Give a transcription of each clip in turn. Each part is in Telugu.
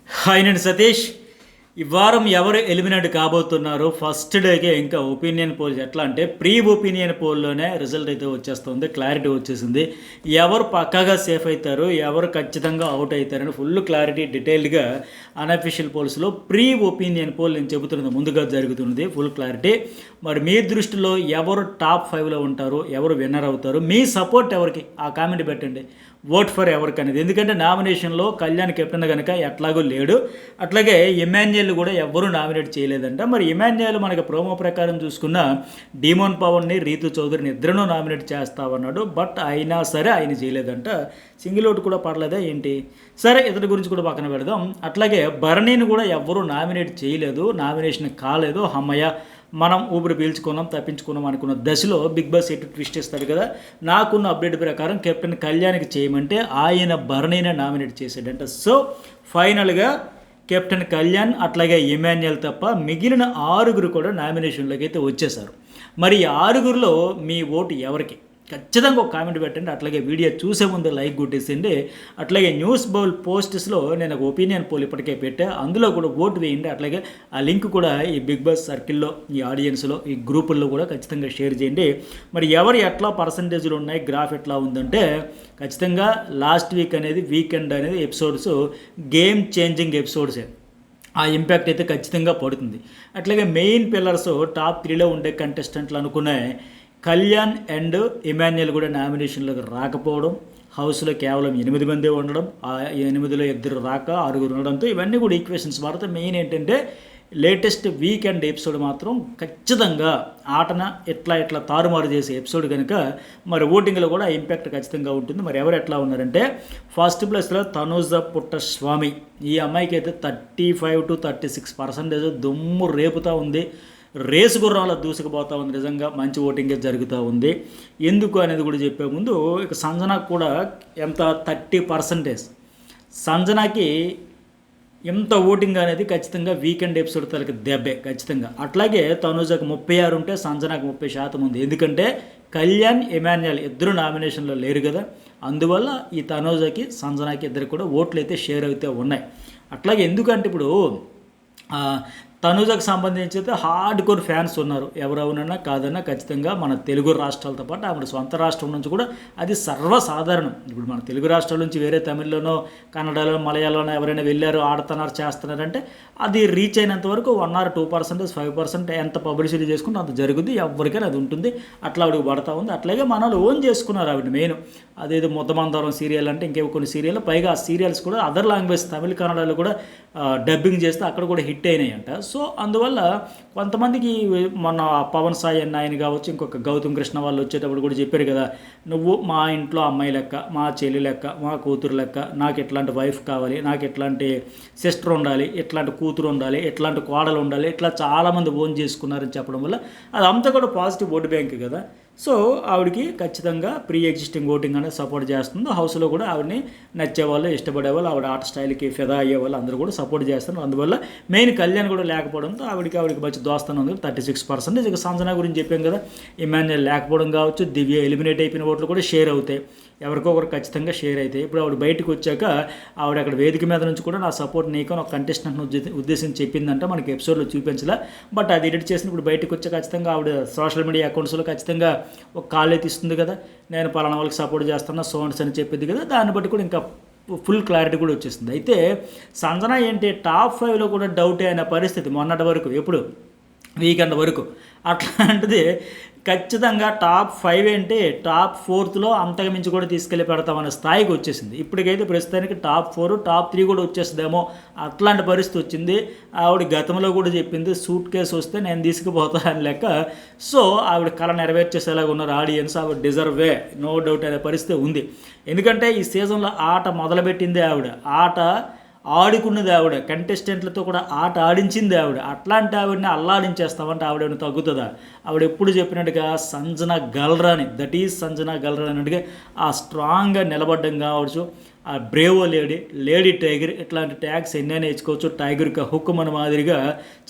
హాయ్ నేను సతీష్. ఈ వారం ఎవరు ఎలిమినేట్ కాబోతున్నారు ఫస్ట్ డేకే ఇంకా ఒపీనియన్ పోల్స్ ఎట్లా అంటే ప్రీ ఒపీనియన్ పోల్లోనే రిజల్ట్ అయితే వచ్చేస్తుంది, క్లారిటీ వచ్చేసింది. ఎవరు పక్కాగా సేఫ్ అవుతారు, ఎవరు ఖచ్చితంగా అవుట్ అవుతారని ఫుల్ క్లారిటీ డీటెయిల్డ్గా అన్అఫీషియల్ పోల్స్లో ప్రీ ఒపీనియన్ పోల్ నేను చెబుతున్నది ముందుగా జరుగుతున్నది ఫుల్ క్లారిటీ. మరి మీ దృష్టిలో ఎవరు టాప్ 5లో ఉంటారు, ఎవరు విన్నర్ అవుతారు, మీ సపోర్ట్ ఎవరికి ఆ కామెంట్ పెట్టండి. ఓట్ ఫర్ ఎవరికి అనేది, ఎందుకంటే నామినేషన్లో కళ్యాణ్ కెప్టెన్ కనుక ఎట్లాగో లేడు, అట్లాగే ఇమాన్యుయల్ కూడా ఎవ్వరూ నామినేట్ చేయలేదంట. మరి ఇమాన్యుయల్ మనకి ప్రోమో ప్రకారం చూసుకున్న డీమోన్ పవన్ని, రీతు చౌదరిని ఇద్దరునూ నామినేట్ చేస్తామన్నాడు. బట్ అయినా సరే ఆయన చేయలేదంట. సింగిల్ ఓటు కూడా పడలేదా ఏంటి? సరే, ఇతడి గురించి కూడా పక్కన పెడదాం. అట్లాగే భరణిని కూడా ఎవ్వరూ నామినేట్ చేయలేదు, నామినేషన్ కాలేదు. అమ్మయ్య, మనం ఊపిరి పీల్చుకున్నాం, తప్పించుకున్నాం అనుకున్న దశలో బిగ్ బాస్ ఎటు ట్విస్ట్ ఇస్తాడు కదా. నాకున్న అప్డేట్ ప్రకారం కెప్టెన్ కళ్యాణ్కి చేయమంటే ఆయన భరణినే నామినేట్ చేశాడంట. సో ఫైనల్గా కెప్టెన్ కళ్యాణ్ అట్లాగే ఇమాన్యుయల్ తప్ప మిగిలిన 6 కూడా నామినేషన్లోకి అయితే వచ్చేసారు. మరి ఈ 6లో మీ ఓటు ఎవరికి? ఖచ్చితంగా ఒక కామెంట్ పెట్టండి. అట్లాగే వీడియో చూసే ముందు లైక్ కొట్టేసిండి. అట్లాగే న్యూస్ బౌల్ పోస్ట్స్లో నేను ఒక ఒపీనియన్ పోల్ ఇప్పటికే పెట్టా, అందులో కూడా ఓటు వేయండి. అట్లాగే ఆ లింక్ కూడా ఈ బిగ్ బాస్ సర్కిల్లో, ఈ ఆడియన్స్లో, ఈ గ్రూపుల్లో కూడా ఖచ్చితంగా షేర్ చేయండి. మరి ఎవరు ఎట్లా పర్సంటేజ్లు ఉన్నాయి, గ్రాఫ్ ఎట్లా ఉందంటే ఖచ్చితంగా లాస్ట్ వీక్ అనేది, వీకెండ్ అనేది ఎపిసోడ్స్ గేమ్ చేంజింగ్ ఎపిసోడ్సే. ఆ ఇంపాక్ట్ అయితే ఖచ్చితంగా పడుతుంది. అట్లాగే మెయిన్ పిల్లర్స్ టాప్ 3లో ఉండే కంటెస్టెంట్లు అనుకునే కళ్యాణ్ అండ్ ఇమాన్యుయల్ కూడా నామినేషన్లోకి రాకపోవడం, హౌస్లో కేవలం 8 మందే ఉండడం, ఆ 8లో 2 రాక 6 ఉండడంతో ఇవన్నీ కూడా ఈక్వేషన్స్ మారితే మెయిన్ ఏంటంటే లేటెస్ట్ వీకెండ్ ఎపిసోడ్ మాత్రం ఖచ్చితంగా ఆటన ఎట్లా తారుమారు చేసే ఎపిసోడ్ కనుక మరి ఓటింగ్లో కూడా ఇంపాక్ట్ ఖచ్చితంగా ఉంటుంది. మరి ఎవరు ఎట్లా ఉన్నారంటే ఫస్ట్ ప్లేస్లో తనూజ పుట్టస్వామి. ఈ అమ్మాయికి అయితే 35 to 36% దుమ్ము రేపుతూ ఉంది, రేసు గుర్రంలో దూసుకుపోతూ ఉంది. నిజంగా మంచి ఓటింగే జరుగుతూ ఉంది. ఎందుకు అనేది కూడా చెప్పే ముందు ఇక సంజనాకు కూడా ఎంత 30%. సంజనాకి ఎంత ఓటింగ్ అనేది ఖచ్చితంగా వీకెండ్ ఎపిసోడ్ తలకి దెబ్బే ఖచ్చితంగా. అట్లాగే తనూజకు 36 ఉంటే సంజనాకు 30% ఉంది. ఎందుకంటే కళ్యాణ్, ఇమాన్యుయల్ ఇద్దరు నామినేషన్లో లేరు కదా, అందువల్ల ఈ తనూజకి, సంజనాకి ఇద్దరు కూడా ఓట్లు అయితే షేర్ అయితే ఉన్నాయి. అట్లాగే ఎందుకంటే ఇప్పుడు తనూజకు సంబంధించి అయితే హార్డ్ కోర్ ఫ్యాన్స్ ఉన్నారు. ఎవరెవరన్నా కాదన్నా ఖచ్చితంగా మన తెలుగు రాష్ట్రాలతో పాటు ఆవిడ సొంత రాష్ట్రం నుంచి కూడా అది సర్వసాధారణం. ఇప్పుడు మన తెలుగు రాష్ట్రాల నుంచి వేరే తమిళ్లోనో, కన్నడలో, మలయాళంలోనో ఎవరైనా వెళ్ళారు, ఆడుతున్నారు, చేస్తున్నారంటే అది రీచ్ అయినంత వరకు 1 or 2%, 5% ఎంత పబ్లిసిటీ చేసుకుంటే అంత జరుగుద్ది. ఎవరికైనా అది ఉంటుంది. అట్లా ఆవిడకి పడతా ఉంది. అట్లాగే మనల్ని ఓన్ చేసుకున్నారు ఆవిడ. మెయిన్ అదేదో ముద్దమందరం సీరియల్ అంటే ఇంకేవో కొన్ని సీరియల్, పైగా ఆ సీరియల్స్ కూడా అదర్ లాంగ్వేజ్ తమిళ, కన్నడలో కూడా డబ్బింగ్ చేస్తే అక్కడ కూడా హిట్ అయినాయంట. సో అందువల్ల కొంతమందికి మొన్న పవన్ సాయి అన్న ఆయన కావచ్చు, ఇంకొక గౌతమ్ కృష్ణ వాళ్ళు వచ్చేటప్పుడు కూడా చెప్పారు కదా, నువ్వు మా ఇంట్లో అమ్మాయి లెక్క, మా చెల్లి లెక్క, మా కూతురు లెక్క, నాకు ఎట్లాంటి వైఫ్ కావాలి, నాకు ఎట్లాంటి సిస్టర్ ఉండాలి, ఎట్లాంటి కూతురు ఉండాలి, ఎట్లాంటి కోడలు ఉండాలి, ఇట్లా చాలామంది ఓన్ చేసుకున్నారని చెప్పడం వల్ల అదంతా కూడా పాజిటివ్ ఓటు బ్యాంక్ కదా. సో ఆవిడకి ఖచ్చితంగా ప్రీ ఎగ్జిస్టింగ్ ఓటింగ్ అనేది సపోర్ట్ చేస్తుంది. హౌస్లో కూడా ఆవిడని నచ్చేవాళ్ళు, ఇష్టపడేవాళ్ళు, ఆవిడ ఆర్ట్ స్టైల్కి ఫిదా అయ్యేవాళ్ళు అందరూ కూడా సపోర్ట్ చేస్తున్నారు. అందువల్ల మెయిన్ కళ్యాణ్ కూడా లేకపోవడంతో ఆవిడకి మంచి దోస్తాను ఉంది, 36%. ఇక సంజన గురించి చెప్పాం కదా, ఇమాన్యుయల్ లేకపోవడం కావచ్చు, దివ్య ఎలిమినేట్ అయిపోయిన ఓట్లు కూడా షేర్ అవుతాయి, ఎవరికొకరు ఖచ్చితంగా షేర్ అవుతాయి. ఇప్పుడు ఆవిడ బయటకు వచ్చాక ఆవిడ అక్కడ వేదిక మీద నుంచి కూడా నా సపోర్ట్ నీకు ఒక కంటెస్టెంట్ను ఉద్దేశించి చెప్పిందంట, మనకి ఎపిసోడ్లో చూపించలే. బట్ అది ఎడిట్ చేసిన ఇప్పుడు బయటకు వచ్చాక ఖచ్చితంగా ఆవిడ సోషల్ మీడియా అకౌంట్స్లో ఖచ్చితంగా ఒక కాల్ అయితే ఇస్తుంది కదా, నేను పలానా వాళ్ళకి సపోర్ట్ చేస్తున్నా సోన్స్ అని చెప్పింది కదా, దాన్ని బట్టి కూడా ఇంకా ఫుల్ క్లారిటీ కూడా వచ్చేస్తుంది. అయితే సంజన ఏంటి టాప్ 5లో కూడా డౌటే అయిన పరిస్థితి మొన్నటి వరకు, ఎప్పుడు వీకెండ్ వరకు. అట్లాంటిది ఖచ్చితంగా టాప్ 5 ఏంటి టాప్ 4లో అంతకు మించి కూడా తీసుకెళ్ళి పెడతామనే స్థాయికి వచ్చేసింది. ఇప్పటికైతే ప్రస్తుతానికి టాప్ 4, టాప్ 3 కూడా వచ్చేస్తుందేమో అట్లాంటి పరిస్థితి వచ్చింది. ఆవిడ గతంలో కూడా చెప్పింది సూట్ కేసు వస్తే నేను తీసుకుపోతా అని లెక్క. సో ఆవిడ కళ నెరవేర్చేసేలాగా ఉన్నారు ఆడియన్స్. ఆవిడ డిజర్వే, నో డౌట్ అనే పరిస్థితి ఉంది. ఎందుకంటే ఈ సీజన్లో ఆట మొదలుపెట్టింది ఆవిడ, ఆట ఆడుకున్నది ఆవిడ, కంటెస్టెంట్లతో కూడా ఆట ఆడించింది ఆవిడ. అట్లాంటి ఆవిడని అల్లాడించేస్తామంటే ఆవిడని తగ్గుతుందా? ఆవిడ ఎప్పుడు చెప్పినట్టుగా సంజన గల్రాని, దట్ ఈజ్ సంజన గల్రా అన్నట్టుగా ఆ స్ట్రాంగ్గా నిలబడ్డం కావచ్చు, ఆ బ్రేవో లేడీ టైగర్, ఇట్లాంటి ట్యాగ్స్ ఎన్నైనా ఇచ్చుకోవచ్చు. టైగర్కి హుక్ మన మాదిరిగా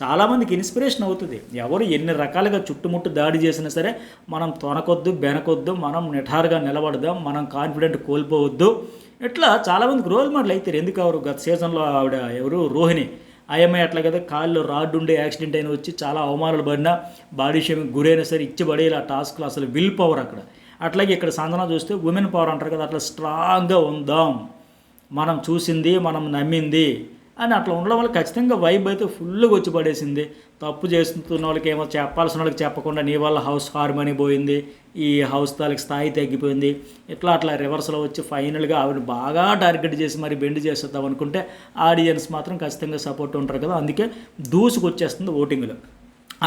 చాలామందికి ఇన్స్పిరేషన్ అవుతుంది. ఎవరు ఎన్ని రకాలుగా చుట్టుముట్టు దాడి చేసినా సరే మనం తొనకొద్దు, బెనకొద్దు, మనం నిఠారుగా నిలబడదాం, మనం కాన్ఫిడెంట్ కోల్పోవద్దు. ఇట్లా చాలామందికి రోల్ మోడల్ అవుతారు. ఎందుకు ఎవరు గత సీజన్లో ఆవిడ ఎవరు రోహిణి ఆ అమ్మాయి అట్లా కదా, కాళ్ళు రాడ్డు ఉండే యాక్సిడెంట్ అయిన వచ్చి చాలా అవమానాలు పడినా బాడీ షేమింగ్ గురైనా సరే ఇచ్చి పడేలా టాస్క్లో అసలు విల్ పవర్ అక్కడ. అట్లాగే ఇక్కడ సంజన చూస్తే ఉమెన్ పవర్ అంటారు కదా, అట్లా స్ట్రాంగ్గా ఉందాం, మనం చూసింది మనం నమ్మింది అని అట్లా ఉండడం వల్ల ఖచ్చితంగా వైబ్ అయితే ఫుల్గా వచ్చి పడేసింది. తప్పు చేస్తున్న వాళ్ళకి ఏమో చెప్పాల్సిన వాళ్ళకి చెప్పకుండా నీ వల్ల హౌస్ హార్మనీ పోయింది, ఈ హౌస్ తాలకి స్థాయి తగ్గిపోయింది, అట్లా రివర్స్లో వచ్చి ఫైనల్గా ఆవిడ బాగా టార్గెట్ చేసి మరి బెండ్ చేసేద్దాం అనుకుంటే ఆడియన్స్ మాత్రం ఖచ్చితంగా సపోర్ట్ ఉంటారు కదా, అందుకే దూసుకొచ్చేస్తుంది ఓటింగ్లో.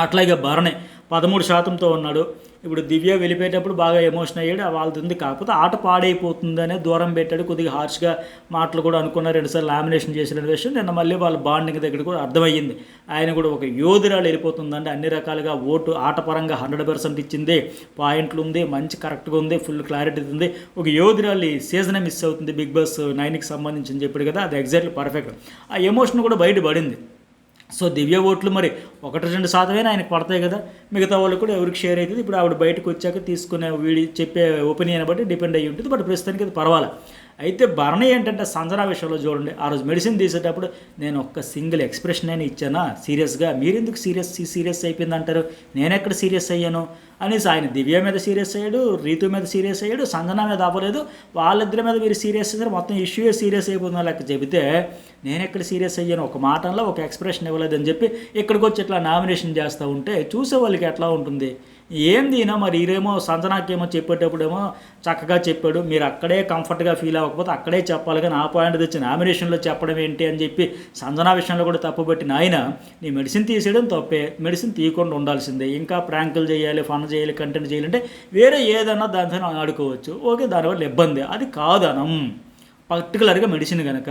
అట్లాగే భరణి 13%తో ఉన్నాడు. ఇప్పుడు దివ్య వెళ్ళిపోయేటప్పుడు బాగా ఎమోషన్ అయ్యాడు, వాళ్ళది ఉంది. కాకపోతే ఆట పాడైపోతుందనే దూరం పెట్టాడు, కొద్దిగా హార్ష్గా మాటలు కూడా అనుకున్నారు, 2 సార్లు లామినేషన్ చేసిన విషయం నిన్న మళ్ళీ వాళ్ళ బాండింగ్ దగ్గర కూడా అర్థమయ్యింది. ఆయన కూడా ఒక యోధురాలు వెళ్ళిపోతుందంటే అన్ని రకాలుగా ఓటు ఆటపరంగా 100% ఇచ్చింది, పాయింట్లు ఉంది, మంచి కరెక్ట్గా ఉంది, ఫుల్ క్లారిటీ ఉంది. ఒక యోధురాలు ఈ సీజనే మిస్ అవుతుంది బిగ్ బాస్ 9కి సంబంధించి అని చెప్పాడు కదా, అది ఎగ్జాక్ట్లీ పర్ఫెక్ట్. ఆ ఎమోషన్ కూడా బయటపడింది. సో దివ్య ఓట్లు మరి 1-2% ఆయనకు పడతాయి కదా, మిగతా వాళ్ళు కూడా ఎవరికి షేర్ అవుతుంది. ఇప్పుడు ఆవిడ బయటకు వచ్చాక తీసుకునే చెప్పే ఒపీనియన్ బట్టి డిపెండ్ అయ్యి ఉంటుంది. బట్ ప్రస్తుతానికి అది పర్వాలేదు. అయితే భరణి ఏంటంటే సంజన విషయంలో చూడండి, ఆ రోజు మెడిసిన్ తీసేటప్పుడు నేను ఒక్క సింగిల్ ఎక్స్ప్రెషన్ అయినా ఇచ్చానా సీరియస్గా, మీరెందుకు సీరియస్ అయిపోయింది అంటారు, నేనెక్కడ సీరియస్ అయ్యాను అనేసి ఆయన దివ్య మీద సీరియస్ అయ్యాడు, రీతు మీద సీరియస్ అయ్యాడు, సంజన మీద అవ్వలేదు, వాళ్ళిద్దరి మీద మీరు సీరియస్ అయ్యారు, మొత్తం ఇష్యూయే సీరియస్ అయిపోతున్నా లెక్క చెబితే నేనెక్కడ సీరియస్ అయ్యాను, ఒక మాటల్లో ఒక ఎక్స్ప్రెషన్ ఇవ్వలేదని చెప్పి ఇక్కడికి వచ్చి ఇట్లా నామినేషన్ చేస్తూ ఉంటే చూసే వాళ్ళకి ఎట్లా ఉంటుంది. ఏందినా మరి ఈరేమో సంజనాకేమో చెప్పేటప్పుడేమో చక్కగా చెప్పాడు, మీరు అక్కడే కంఫర్ట్గా ఫీల్ అవ్వకపోతే అక్కడే చెప్పాలి కానీ ఆ పాయింట్ తెచ్చి నామినేషన్లో చెప్పడం ఏంటి అని చెప్పి సంజనా విషయంలో కూడా తప్పుపట్టిన ఆయన నీ మెడిసిన్ తీసేయడం తప్పే, మెడిసిన్ తీయకుండా ఉండాల్సిందే, ఇంకా ప్రాంకులు చేయాలి, ఫన్ చేయాలి, కంటెంట్ చేయాలంటే వేరే ఏదన్నా దాంతో ఆడుకోవచ్చు, ఓకే దానివల్ల ఇబ్బంది, అది కాదనం పర్టికులర్గా మెడిసిన్ కనుక.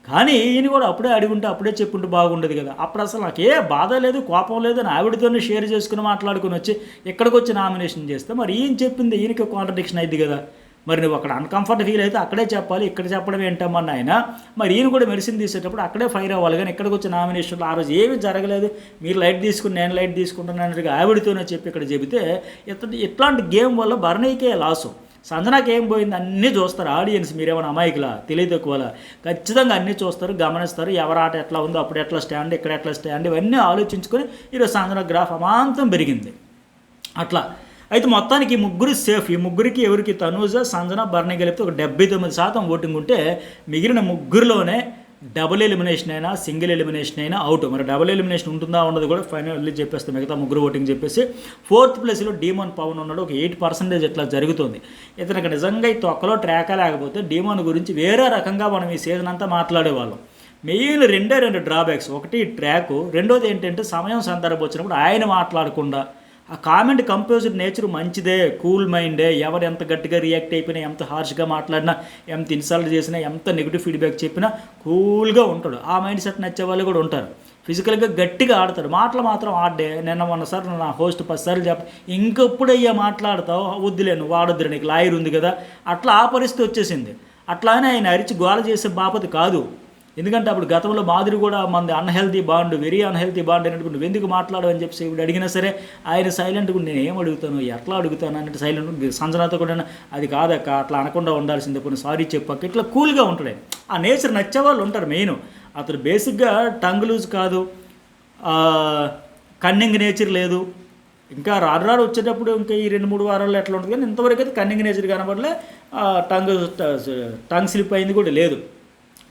కానీ ఈయన కూడా అప్పుడే అడుగుంటే అప్పుడే చెప్పుంటే బాగుండదు కదా. అప్పుడు అసలు నాకు ఏ బాధ లేదు, కోపం లేదు అని ఆవిడతోనే షేర్ చేసుకుని మాట్లాడుకుని వచ్చి ఇక్కడికి వచ్చి నామినేషన్ చేస్తే మరి ఈయన చెప్పింది ఈయనకి కాంట్రడిక్షన్ అయింది కదా. మరి నువ్వు అక్కడ అన్కంఫర్ట్ ఫీల్ అయితే అక్కడే చెప్పాలి, ఇక్కడ చెప్పడం ఏంటమ్మన్న ఆయన. మరి ఈయన కూడా మెడిసిన్ తీసేటప్పుడు అక్కడే ఫైర్ అవ్వాలి కానీ ఇక్కడికి వచ్చి నామినేషన్లో ఆ రోజు ఏమీ జరగలేదు, మీరు లైట్ తీసుకుని నేను లైట్ తీసుకుంటాను అన్నట్టుగా ఆవిడతోనే చెప్పి ఇక్కడ చెబితే ఇట్లాంటి గేమ్ వల్ల భరణికే లాసు. సంజనాకి ఏం పోయింది, అన్నీ చూస్తారు ఆడియన్స్, మీరేమైనా అమాయకులా తెలియదు తక్కువలా, ఖచ్చితంగా అన్నీ చూస్తారు, గమనిస్తారు, ఎవరి ఆట ఎట్లా ఉందో అప్పుడు ఎట్లా స్టాండ్, ఇక్కడ ఎట్లా స్టాండ్, ఇవన్నీ ఆలోచించుకొని ఈరోజు సంజన గ్రాఫ్ అమాంతం పెరిగింది. అట్లా అయితే మొత్తానికి ఈ ముగ్గురు సేఫ్. ఈ ముగ్గురికి ఎవరికి తనూజ, సంజన, భరణి కలిపితే ఒక 79% ఓటింగ్ ఉంటే మిగిలిన ముగ్గురులోనే డబుల్ ఎలిమినేషన్ అయినా సింగిల్ ఎలిమినేషన్ అయినా అవుట్. మరి డబుల్ ఎలిమినేషన్ ఉంటుందా ఉండదు కూడా ఫైనల్లీ చెప్పేస్తే మిగతా ముగ్గురు ఓటింగ్ చెప్పేసి 4th ప్లేస్లో డీమోన్ పవన్ ఉన్నాడు. ఒక 8% ఇట్లా జరుగుతుంది. ఇతనికి నిజంగా ఈ తొక్కలో ట్రాక్ లేకపోతే డీమోన్ గురించి వేరే రకంగా మనం ఈ సీజన్ అంతా మాట్లాడేవాళ్ళం. మెయిన్ 2 డ్రాబ్యాక్స్, ఒకటి ట్రాక్, రెండోది ఏంటంటే సమయం సందర్భం వచ్చినప్పుడు ఆయన మాట్లాడకుండా ఆ కామెంట్ కంపోజ్డ్ నేచర్ మంచిదే, కూల్ మైండే, ఎవరు ఎంత గట్టిగా రియాక్ట్ అయిపోయినా, ఎంత హార్ష్గా మాట్లాడినా, ఎంత ఇన్సల్ట్ చేసినా, ఎంత నెగిటివ్ ఫీడ్బ్యాక్ చెప్పినా కూల్గా ఉంటాడు. ఆ మైండ్ సెట్ నచ్చే వాళ్ళు కూడా ఉంటారు. ఫిజికల్గా గట్టిగా ఆడతాడు, మాటలు మాత్రం ఆడే. మొన్నసారి నా హోస్ట్ 10 సార్లు ఇంకెప్పుడయ్యా మాట్లాడతావు, వద్దులేను వాడొద్దులే, నీకు లాయర్ ఉంది కదా, అట్లా ఆ పరిస్థితి వచ్చేసింది. అట్లానే ఆయన అరిచి గోల చేసే బాపతి కాదు. ఎందుకంటే అప్పుడు గతంలో మాదిరి కూడా మంది unhealthy bond, very unhealthy bond అనేటువంటి నువ్వు ఎందుకు మాట్లాడవని చెప్పి ఇప్పుడు అడిగినా సరే ఆయన సైలెంట్గా నేను ఏం అడుగుతాను, ఎట్లా అడుగుతాను అంటే సైలెంట్. సంజనాతో కూడా అది కాదక్క అట్లా అనకుండా ఉండాల్సిందే, కొన్ని సారీ చెప్పక్క, ఇట్లా కూల్గా ఉంటాడు. ఆ నేచర్ నచ్చేవాళ్ళు ఉంటారు. మెయిన్ అతను బేసిక్గా టంగ్ లూజ్ కాదు, కన్నింగ్ నేచర్ లేదు. ఇంకా రాడు వచ్చేటప్పుడు ఇంకా ఈ 2-3 వారాల్లో ఎట్లా ఉంటుంది కానీ ఇంతవరకు అయితే కన్నింగ్ నేచర్ కనబడలే, టంగ్ స్లిప్ అయింది కూడా లేదు.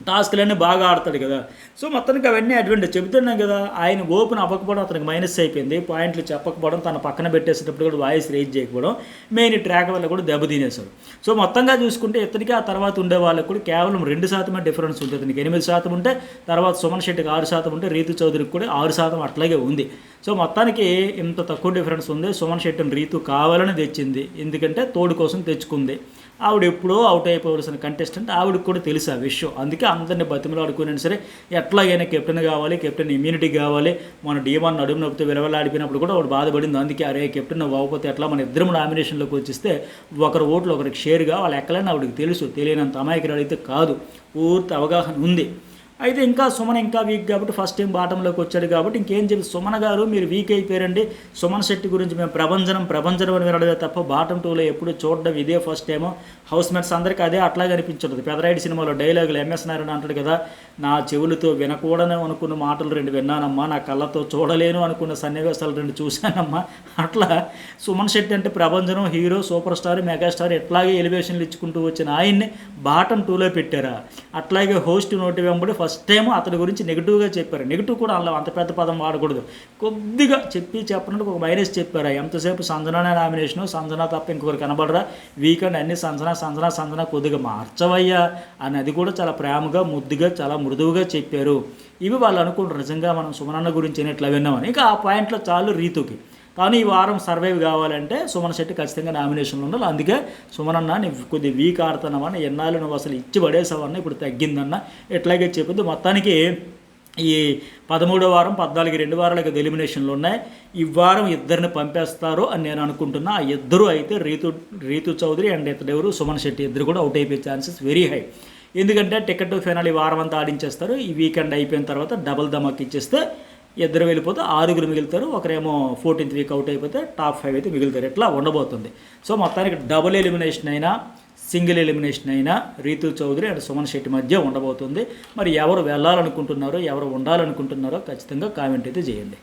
టాస్క్లన్నీ బాగా ఆడతాడు కదా. సో మొత్తానికి అవన్నీ అడ్వాంటేజ్ చెబుతున్నాం కదా. ఆయన ఓపెన్ అవ్వకపోవడం అతనికి మైనస్ అయిపోయింది, పాయింట్లు చెప్పకపోవడం, తన పక్కన పెట్టేసేటప్పుడు కూడా వాయిస్ రేజ్ చేయకపోవడం, మెయిన్ ట్రాక్ వల్ల కూడా దెబ్బతినేశాడు. సో మొత్తంగా చూసుకుంటే ఇతనికి ఆ తర్వాత ఉండే వాళ్ళకి కూడా కేవలం 2% డిఫరెన్స్ ఉంటుంది. ఇతనికి 8% ఉంటే తర్వాత సుమన్ శెట్టికి 6% ఉంటే రీతు చౌదరికి కూడా 6% అట్లాగే ఉంది. సో మొత్తానికి ఇంత తక్కువ డిఫరెన్స్ ఉంది. సుమన్ శెట్టిని రీతు కావాలని తెచ్చింది, ఎందుకంటే తోడు కోసం తెచ్చుకుంది. ఆవిడ ఎప్పుడో అవుట్ అయిపోవలసిన కంటెస్టెంట్, ఆవిడకి కూడా తెలుసు ఆ విషయం. అందుకే అందరినీ బతిమలు ఆడుకునే సరే ఎట్లాగైనా కెప్టెన్ కావాలి, కెప్టెన్ ఇమ్యూనిటీ కావాలి. మన డీమాన్ నడుము నొప్పితో విలవలాడిపోయినప్పుడు కూడా ఆవిడ బాధపడింది. అందుకే అరే కెప్టెన్ అవ్వకపోతే ఎట్లా, మన ఇద్దరం నామినేషన్లోకి వచ్చిస్తే ఒకరి ఓట్లు ఒకరికి షేర్గా వాళ్ళు ఎక్కలైనా ఆవిడకి తెలుసు. తెలియనంత అమాయకురాలు అయితే కాదు, పూర్తి అవగాహన ఉంది. అయితే ఇంకా సుమన్ ఇంకా వీక్ కాబట్టి ఫస్ట్ టైం బాటంలోకి వచ్చాడు కాబట్టి ఇంకేం చెప్పి సుమన్ గారు మీరు వీక్ అయిపోయారండి, సుమన్ శెట్టి గురించి మేము ప్రభంజనం అని వినడమే తప్ప బాటం 2లో ఎప్పుడు చూడడం ఇదే ఫస్ట్ టైము. హౌస్ మేట్స్ అందరికీ అదే అట్లాగే అనిపించుంటుంది. పెదరాయుడు సినిమాలో డైలాగులు ఎంఎస్ నారాయణ అంటాడు కదా, నా చెవులతో వినకూడని అనుకున్న మాటలు 2 విన్నానమ్మా, నా కళ్ళతో చూడలేను అనుకున్న సన్నివేశాలు 2 చూశానమ్మా. అట్లా సుమన్ శెట్టి అంటే ప్రభంజనం, హీరో, సూపర్ స్టార్, మెగాస్టార్ ఎట్లాగే ఎలివేషన్లు ఇచ్చుకుంటూ వచ్చిన ఆయన్ని బాటం 2లో పెట్టారా. అట్లాగే హోస్ట్ నోటి వెంబడి ఫస్ట్ టైం అతని గురించి నెగిటివ్గా చెప్పారు. నెగిటివ్ కూడా అలా అంత పెద్ద పదం వాడకూడదు, కొద్దిగా చెప్పినట్టు ఒక మైనస్ చెప్పారు. ఎంతసేపు సంజనానే నామినేషను, సంజన తప్ప ఇంకొకరు కనబడరా, వీకెండ్ అన్ని సంజన కొద్దిగా మార్చవయ్యా అని అది కూడా చాలా ప్రేమగా ముద్దుగా చాలా మృదువుగా చెప్పారు. ఇవి వాళ్ళు అనుకుంటారు నిజంగా మనం సుమనన్న గురించి ఇట్లా విన్నామని. ఇంకా ఆ పాయింట్లో చాలు రీతుకి. కానీ ఈ వారం సర్వైవ్ కావాలంటే సుమన్ శెట్టి ఖచ్చితంగా నామినేషన్లో ఉండాలి. అందుకే సుమనన్న నువ్వు కొద్ది వీక్ ఆడుతున్నావని, ఎన్నాళ్ళు నువ్వు అసలు ఇచ్చి పడేసావన్న, ఇప్పుడు తగ్గిందన్న ఎట్లాగే చెప్పింది. మొత్తానికి ఈ 13వ వారం 14 2 వారాలకు ఎలిమినేషన్లు ఉన్నాయి. ఈ వారం ఇద్దరిని పంపేస్తారు అని నేను అనుకుంటున్నా. ఆ ఇద్దరు అయితే రీతు చౌదరి అండ్ ఇతడెవరు సుమన్ శెట్టి ఇద్దరు కూడా అవుట్ అయిపోయే ఛాన్సెస్ వెరీ హై. ఎందుకంటే టికెట్ ఫైనల్ ఈ వారం అంతా ఆడించేస్తారు. ఈ వీకెండ్ అయిపోయిన తర్వాత డబుల్ ధమాక్ ఇచ్చేస్తే ఇద్దరు వెళ్ళిపోతే 6 మిగులుతారు. ఒకరేమో 14th వీక్ అవుట్ అయిపోతే టాప్ 5 అయితే మిగులుతారు. ఇట్లా ఉండబోతుంది. సో మొత్తానికి డబుల్ ఎలిమినేషన్ అయినా సింగిల్ ఎలిమినేషన్ అయినా రీతు చౌదరి అండ్ సుమన్ శెట్టి మధ్య ఉండబోతుంది. మరి ఎవరు వెళ్ళాలనుకుంటున్నారో ఎవరు ఉండాలనుకుంటున్నారో ఖచ్చితంగా కామెంట్ అయితే చేయండి.